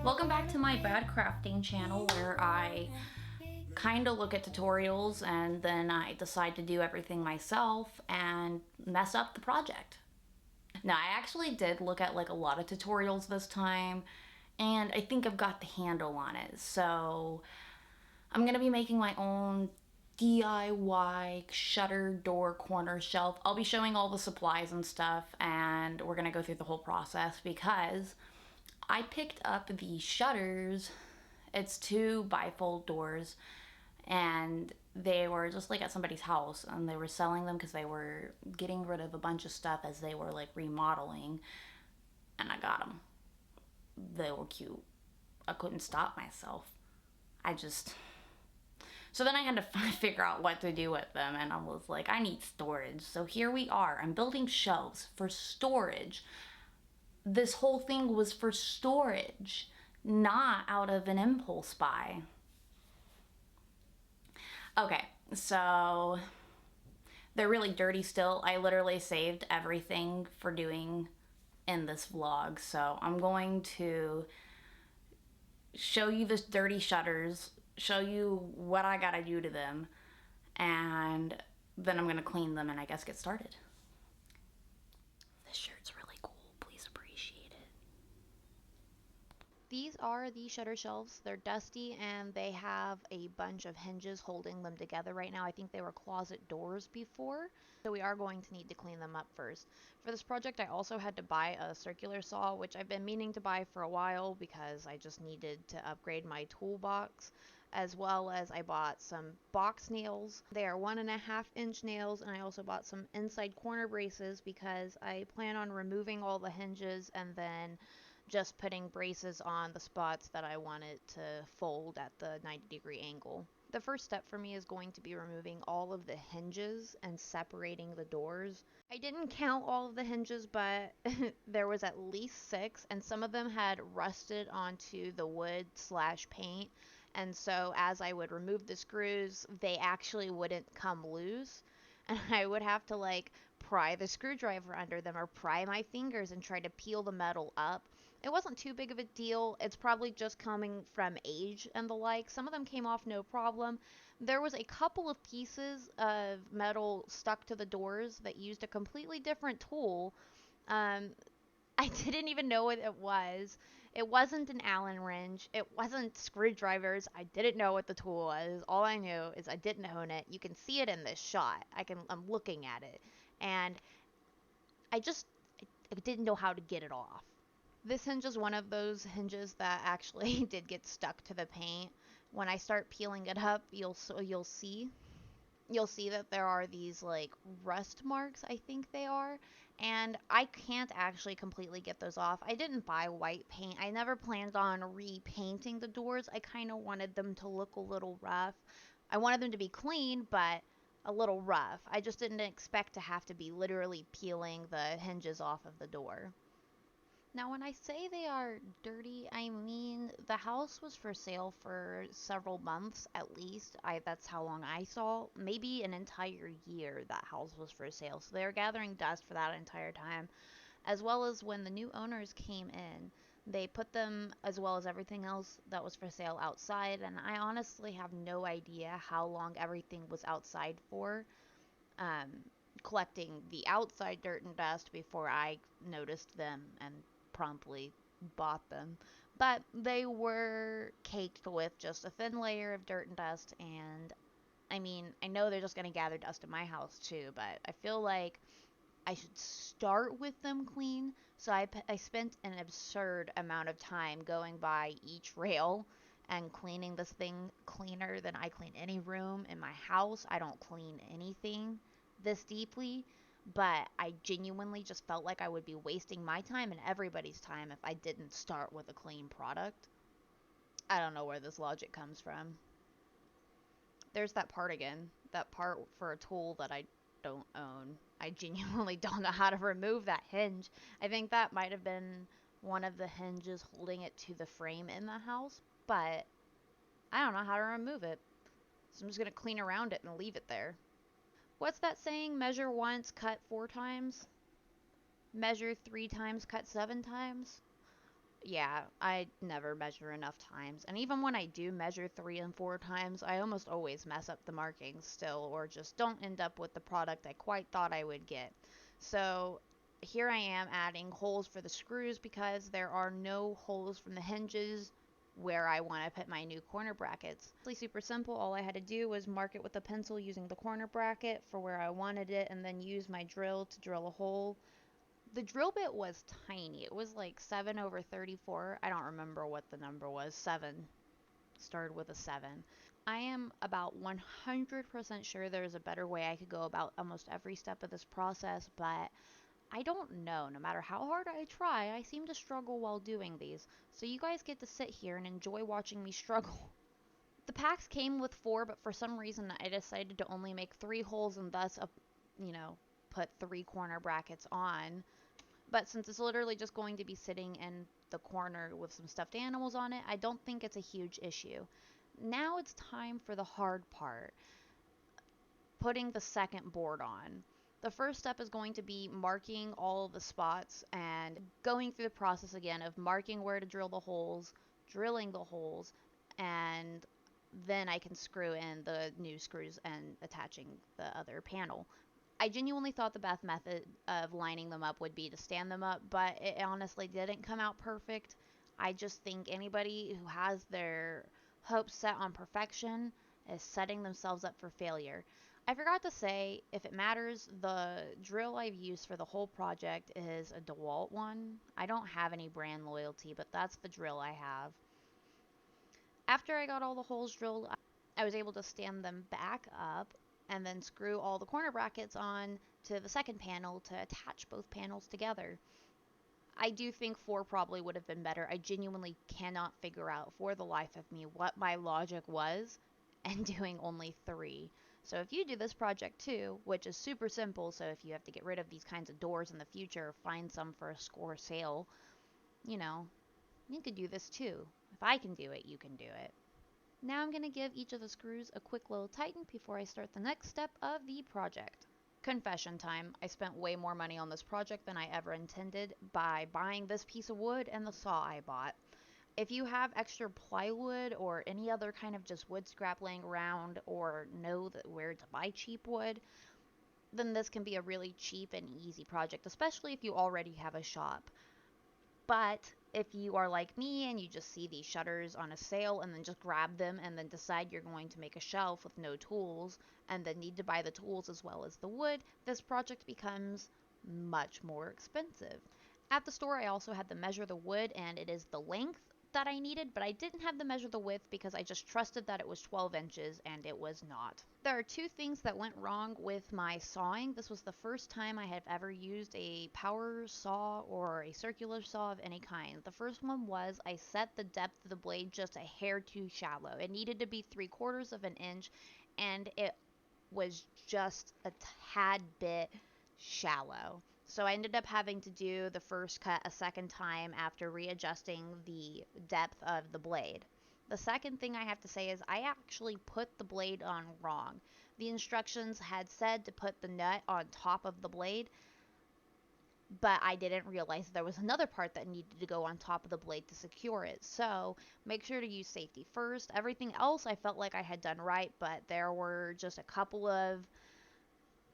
Welcome back to my bad crafting channel where I kind of look at tutorials and then I decide to do everything myself and mess up the project. Now, I actually did look at like a lot of tutorials this time and I think I've got the handle on it. So I'm gonna be making my own DIY shutter door corner shelf. I'll be showing all the supplies and stuff and we're gonna go through the whole process because I picked up the shutters. It's 2 bifold doors and they were just like at somebody's house and they were selling them because they were getting rid of a bunch of stuff as they were like remodeling, and I got them. They were cute. I couldn't stop myself. So then I had to figure out what to do with them, and I was like, I need storage. So here we are. I'm building shelves for storage. This whole thing was for storage, not out of an impulse buy. Okay, so they're really dirty still. I literally saved everything for doing in this vlog. So I'm going to show you this dirty shutters, show you what I gotta do to them, and then I'm gonna clean them and I guess get started. This shirt's really cool. Please appreciate it. These are the shutter shelves. They're dusty and they have a bunch of hinges holding them together right now. I think they were closet doors before, so we are going to need to clean them up first. For this project, I also had to buy a circular saw, which I've been meaning to buy for a while because I just needed to upgrade my toolbox, as well as I bought some box nails. They are 1.5-inch nails, and I also bought some inside corner braces because I plan on removing all the hinges and then just putting braces on the spots that I want it to fold at the 90-degree angle. The first step for me is going to be removing all of the hinges and separating the doors. I didn't count all of the hinges, but there was at least 6, and some of them had rusted onto the wood slash paint. And so as I would remove the screws, they actually wouldn't come loose. And I would have to like pry the screwdriver under them or pry my fingers and try to peel the metal up. It wasn't too big of a deal. It's probably just coming from age and the like. Some of them came off no problem. There was a couple of pieces of metal stuck to the doors that used a completely different tool. Um, I didn't even know what it was. It wasn't an Allen wrench. It wasn't screwdrivers. I didn't know what the tool was. All I knew is I didn't own it. You can see it in this shot. I'm looking at it. And I just I didn't know how to get it off. This hinge is one of those hinges that actually did get stuck to the paint. When I start peeling it up, you'll see that there are these like rust marks, I think they are, and I can't actually completely get those off. I didn't buy white paint. I never planned on repainting the doors. I kind of wanted them to look a little rough. I wanted them to be clean, but a little rough. I just didn't expect to have to be literally peeling the hinges off of the door. Now, when I say they are dirty, I mean the house was for sale for several months at least. That's how long I saw. Maybe an entire year that house was for sale. So they were gathering dust for that entire time, as well as when the new owners came in. They put them, as well as everything else that was for sale, outside, and I honestly have no idea how long everything was outside for, um, collecting the outside dirt and dust before I noticed them and promptly bought them. But they were caked with just a thin layer of dirt and dust, and I mean, I know they're just going to gather dust in my house too, but I feel like I should start with them clean. So I spent an absurd amount of time going by each rail and cleaning this thing cleaner than I clean any room in my house. I don't clean anything this deeply, but I genuinely just felt like I would be wasting my time and everybody's time if I didn't start with a clean product. I don't know where this logic comes from. There's that part again. That part for a tool that I don't own. I genuinely don't know how to remove that hinge. I think that might have been one of the hinges holding it to the frame in the house, but I don't know how to remove it. So I'm just going to clean around it and leave it there. What's that saying? Measure once, cut 4 times? Measure 3 times, cut 7 times? Yeah, I never measure enough times. And even when I do measure 3 and 4 times, I almost always mess up the markings still, or just don't end up with the product I quite thought I would get. So here I am adding holes for the screws because there are no holes from the hinges where I want to put my new corner brackets. It's super simple. All I had to do was mark it with a pencil using the corner bracket for where I wanted it, and then use my drill to drill a hole. The drill bit was tiny. It was like 7 over 34. I don't remember what the number was. 7. Started with a 7. I am about 100% sure there's a better way I could go about almost every step of this process, but I don't know. No matter how hard I try, I seem to struggle while doing these. So you guys get to sit here and enjoy watching me struggle. The packs came with 4, but for some reason I decided to only make 3 holes and thus, you know, put 3 corner brackets on. But since it's literally just going to be sitting in the corner with some stuffed animals on it, I don't think it's a huge issue. Now it's time for the hard part, putting the second board on. The first step is going to be marking all of the spots and going through the process again of marking where to drill the holes, drilling the holes, and then I can screw in the new screws and attaching the other panel. I genuinely thought the best method of lining them up would be to stand them up, but it honestly didn't come out perfect. I just think anybody who has their hopes set on perfection is setting themselves up for failure. I forgot to say, if it matters, the drill I've used for the whole project is a DeWalt one. I don't have any brand loyalty, but that's the drill I have. After I got all the holes drilled, I was able to stand them back up and then screw all the corner brackets on to the second panel to attach both panels together. I do think 4 probably would have been better. I genuinely cannot figure out for the life of me what my logic was and doing only 3. So if you do this project too, which is super simple, so if you have to get rid of these kinds of doors in the future, find some for a score sale, you know, you could do this too. If I can do it, you can do it. Now I'm going to give each of the screws a quick little tighten before I start the next step of the project. Confession time, I spent way more money on this project than I ever intended by buying this piece of wood and the saw I bought. If you have extra plywood or any other kind of just wood scrap laying around or know that where to buy cheap wood, then this can be a really cheap and easy project, especially if you already have a shop. But if you are like me and you just see these shutters on a sale and then just grab them and then decide you're going to make a shelf with no tools and then need to buy the tools as well as the wood, this project becomes much more expensive. At the store, I also had to measure the wood, and it is the length that I needed, but I didn't have to measure the width because I just trusted that it was 12 inches, and it was not. There are 2 things that went wrong with my sawing. This was the first time I have ever used a power saw or a circular saw of any kind. The first one was I set the depth of the blade just a hair too shallow. It needed to be 3/4 of an inch, and it was just a tad bit shallow. So I ended up having to do the first cut a second time after readjusting the depth of the blade. The second thing I have to say is I actually put the blade on wrong. The instructions had said to put the nut on top of the blade, but I didn't realize there was another part that needed to go on top of the blade to secure it. So make sure to use safety first. Everything else I felt like I had done right, but there were just a couple of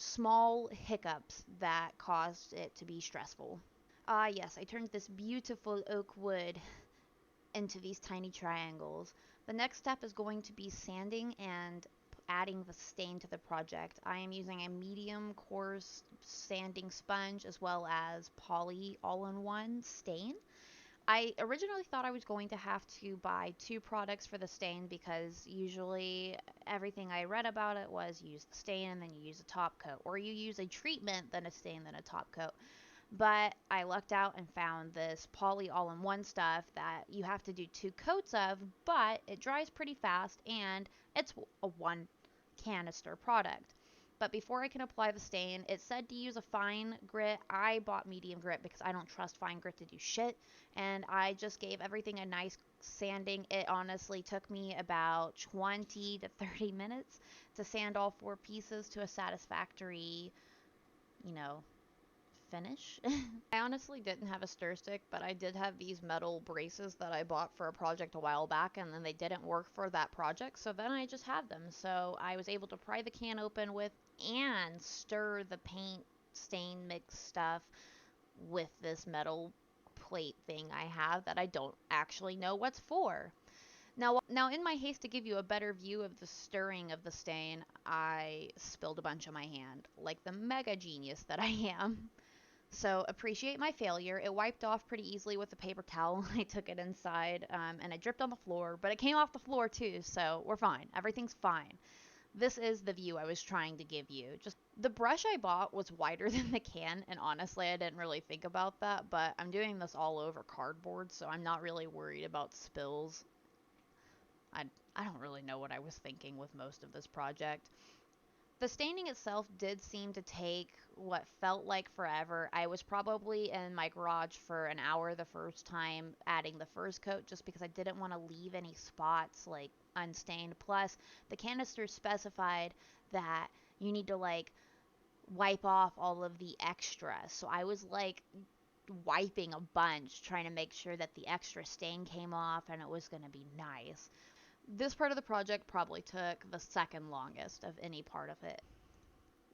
small hiccups that caused it to be stressful. Ah, yes, I turned this beautiful oak wood into these tiny triangles. The next step is going to be sanding and adding the stain to the project. I am using a medium coarse sanding sponge as well as poly all-in-one stain. I originally thought I was going to have to buy 2 products for the stain because usually everything I read about it was use the stain and then you use a top coat, or you use a treatment, then a stain, then a top coat. But I lucked out and found this poly all in one stuff that you have to do 2 coats of, but it dries pretty fast and it's a 1 canister product. But before I can apply the stain, it said to use a fine grit. I bought medium grit because I don't trust fine grit to do shit. And I just gave everything a nice sanding. It honestly took me about 20 to 30 minutes to sand all 4 pieces to a satisfactory, you know, finish. I honestly didn't have a stir stick, but I did have these metal braces that I bought for a project a while back, and then they didn't work for that project, so then I just had them. So I was able to pry the can open with and stir the paint stain mix stuff with this metal plate thing I have that I don't actually know what's for. Now, in my haste to give you a better view of the stirring of the stain, I spilled a bunch on my hand, like the mega genius that I am. So appreciate my failure. It wiped off pretty easily with a paper towel. I took it inside, and it dripped on the floor, but it came off the floor too, so we're fine. Everything's fine. This is the view I was trying to give you. Just the brush I bought was wider than the can, and honestly, I didn't really think about that, but I'm doing this all over cardboard, so I'm not really worried about spills. I, I don't really know what I was thinking with most of this project. The staining itself did seem to take what felt like forever. I was probably in my garage for an hour the first time adding the first coat just because I didn't want to leave any spots like unstained. Plus, the canister specified that you need to like wipe off all of the extra. So I was like wiping a bunch trying to make sure that the extra stain came off and it was going to be nice. This part of the project probably took the second longest of any part of it.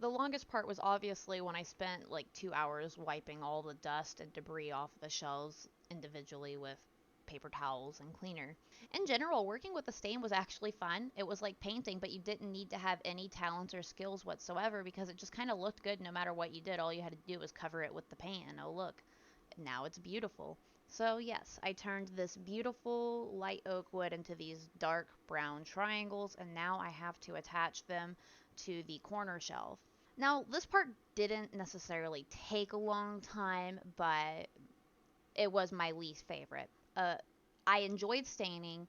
The longest part was obviously when I spent like 2 hours wiping all the dust and debris off the shelves individually with paper towels and cleaner. In general, working with the stain was actually fun. It was like painting, but you didn't need to have any talents or skills whatsoever because it just kind of looked good no matter what you did. All you had to do was cover it with the paint, and oh, look, now it's beautiful. So, yes, I turned this beautiful light oak wood into these dark brown triangles, and now I have to attach them to the corner shelf. Now, this part didn't necessarily take a long time, but it was my least favorite. I enjoyed staining.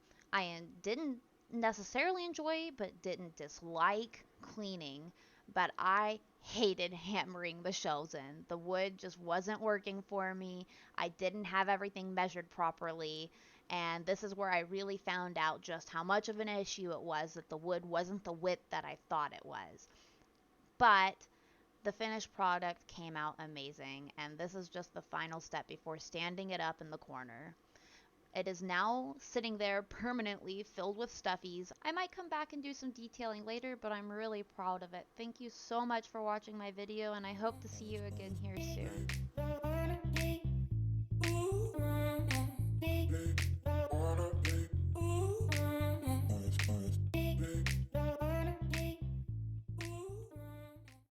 Didn't necessarily enjoy, but didn't dislike cleaning. But I hated hammering the shelves in. The wood just wasn't working for me. I didn't have everything measured properly. And this is where I really found out just how much of an issue it was that the wood wasn't the width that I thought it was. But the finished product came out amazing, and this is just the final step before standing it up in the corner. It is now sitting there permanently filled with stuffies. I might come back and do some detailing later, but I'm really proud of it. Thank you so much for watching my video, and I hope to see you again here soon.